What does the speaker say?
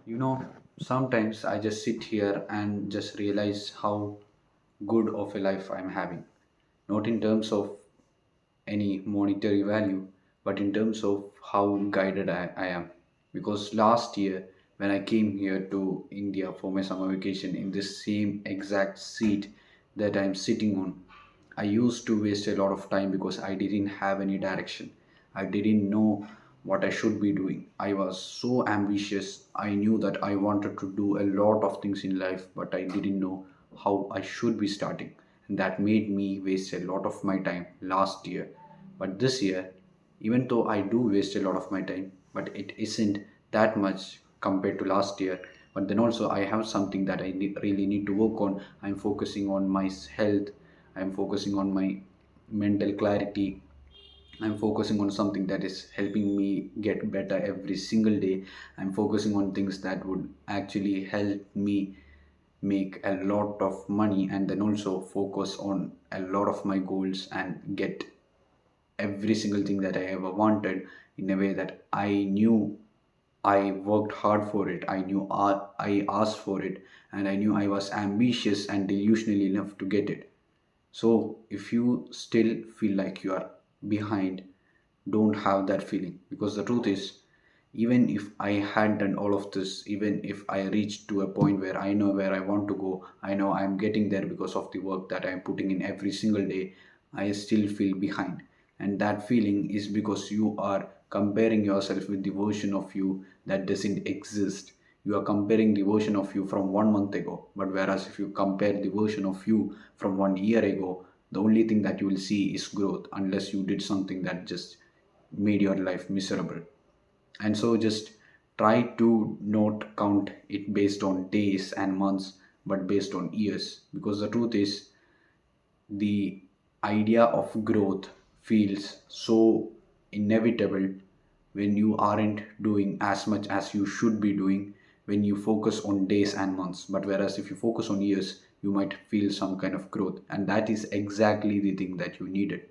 You know, sometimes I just sit here and just realize how good of a life I'm having. Not in terms of any monetary value, but in terms of how guided I am. Because last year, when I came here to India for my summer vacation in this same exact seat that I'm sitting on, I used to waste a lot of time because I didn't have any direction. I didn't know what I should be doing. I was so ambitious. I knew that I wanted to do a lot of things in life, but I didn't know how I should be starting. And that made me waste a lot of my time last year. But this year, even though I do waste a lot of my time, but it isn't that much compared to last year. But then also, I have something that really need to work on. I'm focusing on my health, I'm focusing on my mental clarity. I'm focusing on something that is helping me get better every single day. I'm focusing on things that would actually help me make a lot of money, and then also focus on a lot of my goals and get every single thing that I ever wanted in a way that I knew I worked hard for it. I knew I asked for it, and I knew I was ambitious and delusional enough to get it. So, if you still feel like you are behind, don't have that feeling, because the truth is, even if I had done all of this, even if I reached to a point where I know where I want to go, I know I'm getting there because of the work that I'm putting in every single day, I still feel behind. And that feeling is because you are comparing yourself with the version of you that doesn't exist. You are comparing the version of you from 1 month ago, but whereas if you compare the version of you from 1 year ago, the only thing that you will see is growth, unless you did something that just made your life miserable. And so just try to not count it based on days and months, but based on years, because the truth is, the idea of growth feels so inevitable when you aren't doing as much as you should be doing, when you focus on days and months. But whereas if you focus on years, you might feel some kind of growth, and that is exactly the thing that you needed.